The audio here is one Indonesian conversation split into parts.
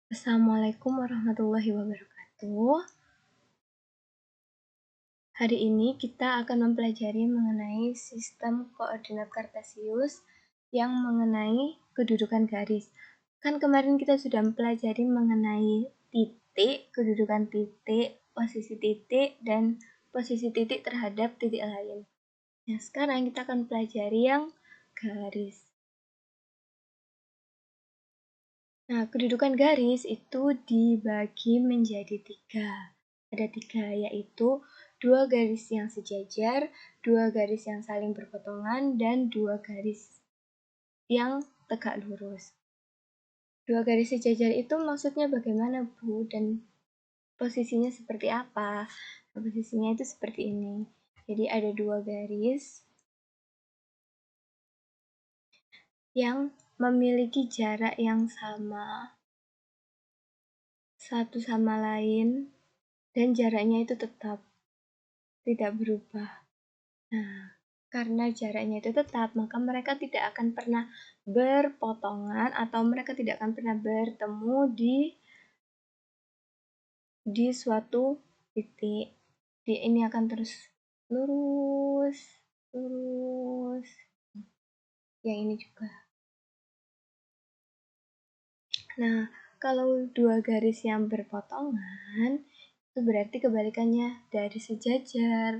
Assalamualaikum warahmatullahi wabarakatuh. Hari ini kita akan mempelajari mengenai sistem koordinat kartesius yang mengenai kedudukan garis. Kan kemarin kita sudah mempelajari mengenai titik, kedudukan titik, dan posisi titik terhadap titik lain. Nah, sekarang kita akan pelajari yang garis. Nah, kedudukan garis itu dibagi menjadi 3. Ada 3, yaitu 2 garis yang sejajar, 2 garis yang saling berpotongan, dan 2 garis yang tegak lurus. 2 garis sejajar itu maksudnya bagaimana, Bu? Dan posisinya seperti apa? Nah, posisinya itu seperti ini. Jadi ada 2 garis yang memiliki jarak yang sama satu sama lain, dan jaraknya itu tetap tidak berubah. Nah, karena jaraknya itu tetap, maka mereka tidak akan pernah berpotongan atau mereka tidak akan pernah bertemu di suatu titik. Ini akan terus lurus, lurus. Yang ini juga. Nah, kalau 2 garis yang berpotongan, itu berarti kebalikannya dari sejajar.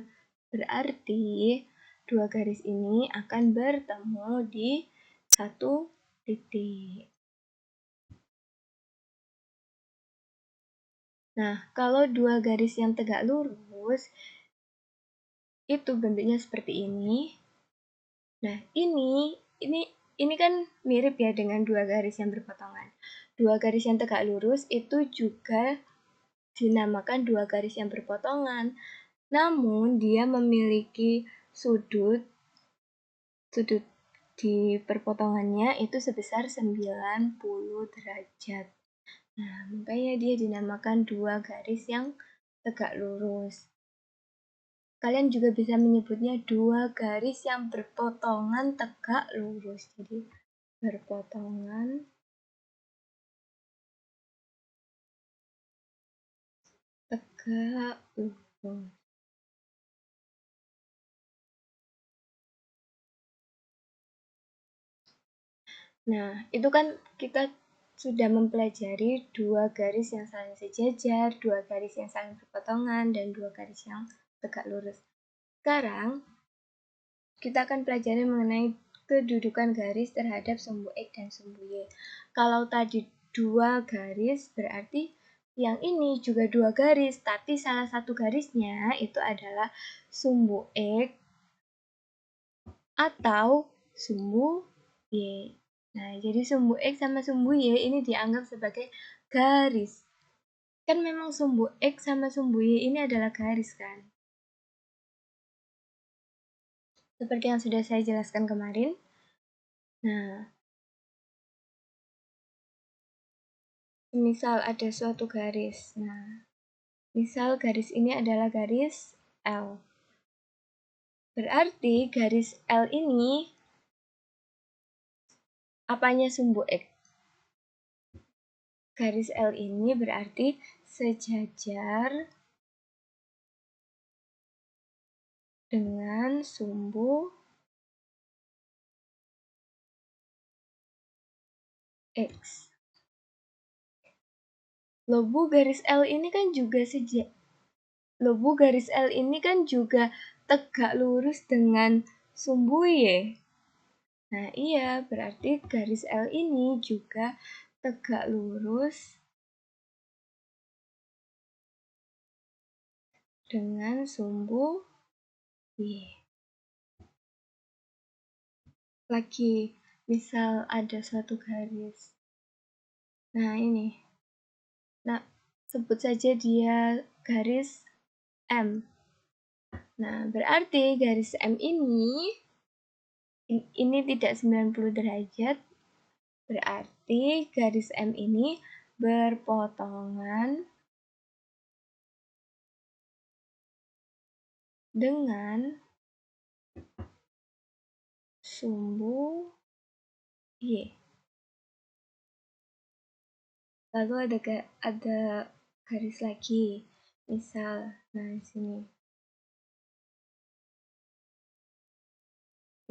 Berarti 2 garis ini akan bertemu di satu titik. Nah, kalau 2 garis yang tegak lurus, itu bentuknya seperti ini. Nah, ini kan mirip ya dengan 2 garis yang berpotongan. 2 garis yang tegak lurus itu juga dinamakan 2 garis yang berpotongan. Namun, dia memiliki sudut di perpotongannya itu sebesar 90 derajat. Nah, makanya dia dinamakan 2 garis yang tegak lurus. Kalian juga bisa menyebutnya 2 garis yang berpotongan tegak lurus. Jadi, berpotongan tegak lurus. Nah, itu kan kita sudah mempelajari 2 garis yang saling sejajar, 2 garis yang saling berpotongan, dan 2 garis yang tegak lurus. Sekarang, kita akan pelajari mengenai kedudukan garis terhadap sumbu X dan sumbu Y. Kalau tadi 2 garis, berarti yang ini juga 2 garis, tapi salah satu garisnya itu adalah sumbu X atau sumbu Y. Nah, jadi sumbu X sama sumbu Y ini dianggap sebagai garis. Kan memang sumbu X sama sumbu Y ini adalah garis kan? Seperti yang sudah saya jelaskan kemarin. Nah, misal ada suatu garis. Nah, misal garis ini adalah garis L. Berarti garis L ini apanya sumbu X? Garis L ini berarti sejajar dengan sumbu X. Lobu garis L ini kan juga Lobu garis L ini kan juga tegak lurus dengan sumbu Y. Nah, iya, berarti garis L ini juga tegak lurus dengan sumbu Y. Lagi, misal ada suatu garis. Nah, ini. Nah, sebut saja dia garis M. Nah, berarti garis M ini tidak 90 derajat, berarti garis M ini berpotongan dengan sumbu Y. Lalu ada garis lagi. Misal, nah sini.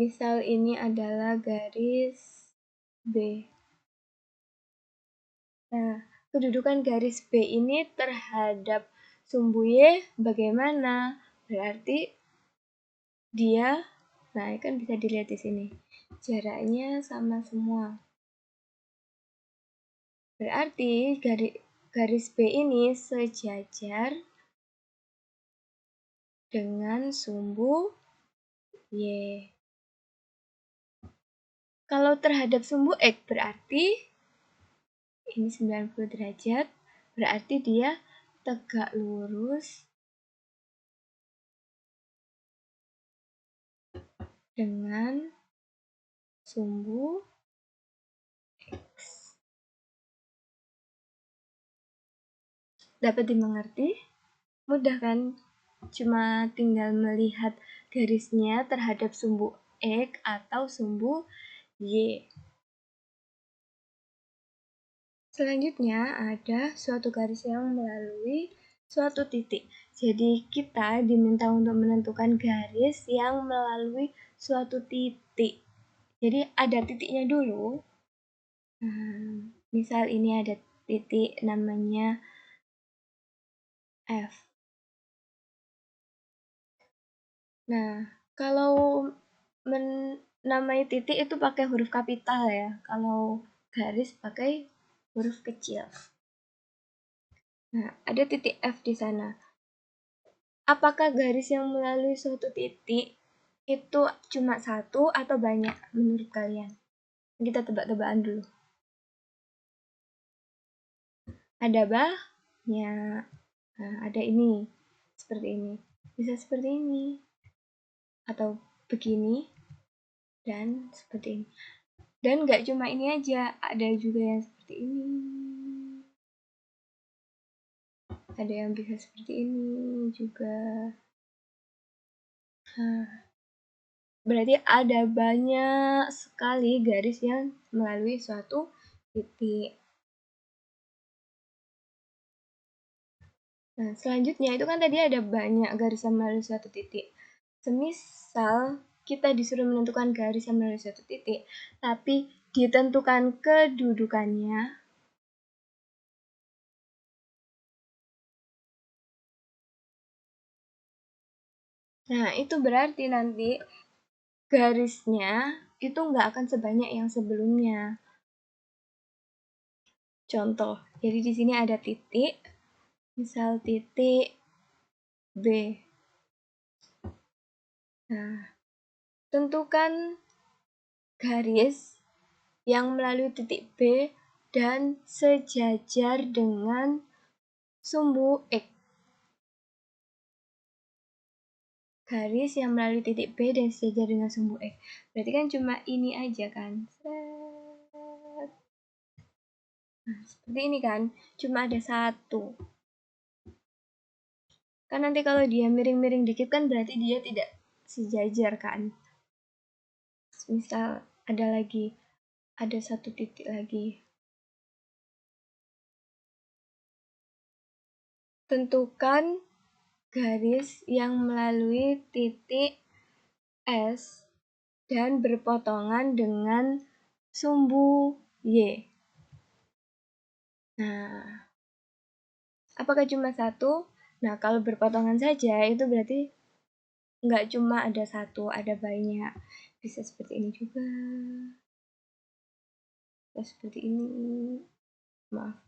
Misal ini adalah garis B. Nah, kedudukan garis B ini terhadap sumbu Y bagaimana? Berarti dia, nah kan bisa dilihat di sini, jaraknya sama semua. Berarti garis B ini sejajar dengan sumbu Y. Kalau terhadap sumbu X berarti ini 90 derajat, berarti dia tegak lurus dengan sumbu X. Dapat dimengerti? Mudah kan? Cuma tinggal melihat garisnya terhadap sumbu X atau sumbu Y. Selanjutnya ada suatu garis yang melalui suatu titik. Jadi kita diminta untuk menentukan garis yang melalui suatu titik. Jadi ada titiknya dulu. Misal ini ada titik namanya F. Nah, kalau menamai titik itu pakai huruf kapital ya. Kalau garis pakai huruf kecil. Nah, ada titik F di sana. Apakah garis yang melalui suatu titik itu cuma satu atau banyak menurut kalian? Kita tebak-tebakan dulu. Ada banyak. Nah, ada ini. Seperti ini. Bisa seperti ini. Atau begini. Dan seperti ini. Dan nggak cuma ini aja. Ada juga yang seperti ini. Ada yang bisa seperti ini juga. Nah, berarti ada banyak sekali garis yang melalui suatu titik. Nah, selanjutnya itu kan tadi ada banyak garis yang melalui suatu titik. Semisal kita disuruh menentukan garis yang melalui suatu titik, tapi ditentukan kedudukannya. Nah, itu berarti nanti garisnya itu nggak akan sebanyak yang sebelumnya. Contoh, jadi di sini ada titik, misal titik B. Nah, tentukan garis yang melalui titik B dan sejajar dengan sumbu X. Garis yang melalui titik B dan sejajar dengan sumbu X. Berarti kan cuma ini aja kan. Nah, seperti ini kan. Cuma ada satu. Kan nanti kalau dia miring-miring dikit kan berarti dia tidak sejajar kan. Misal ada lagi. Ada satu titik lagi. Tentukan garis yang melalui titik S dan berpotongan dengan sumbu Y. Nah, apakah cuma satu? Nah, kalau berpotongan saja itu berarti nggak cuma ada satu, ada banyak. Bisa seperti ini juga. Bisa seperti ini. Maaf.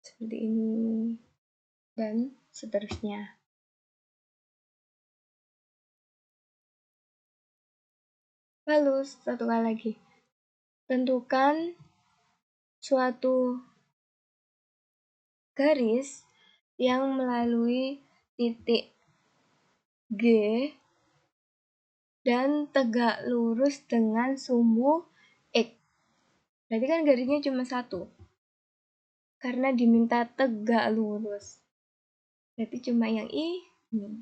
Seperti ini. Dan seterusnya. Lalu, satu kali lagi. Tentukan suatu garis yang melalui titik G dan tegak lurus dengan sumbu X. Berarti kan garisnya cuma satu. Karena diminta tegak lurus. Berarti cuma yang ini.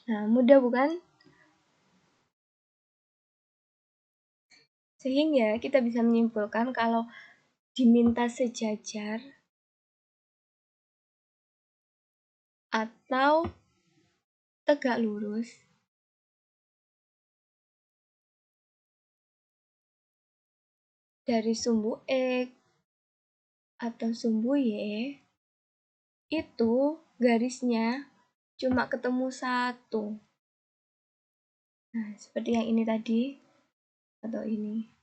Nah, mudah bukan? Sehingga kita bisa menyimpulkan kalau diminta sejajar atau tegak lurus, dari sumbu X atau sumbu Y itu garisnya cuma ketemu satu. Nah, seperti yang ini tadi atau ini.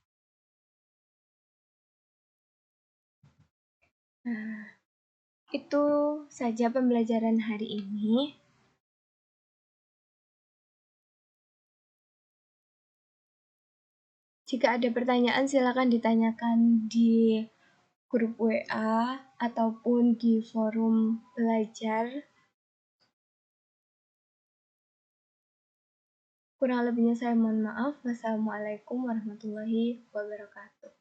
Nah, itu saja pembelajaran hari ini. Jika ada pertanyaan, silakan ditanyakan di grup WA ataupun di forum belajar. Kurang lebihnya saya mohon maaf. Wassalamualaikum warahmatullahi wabarakatuh.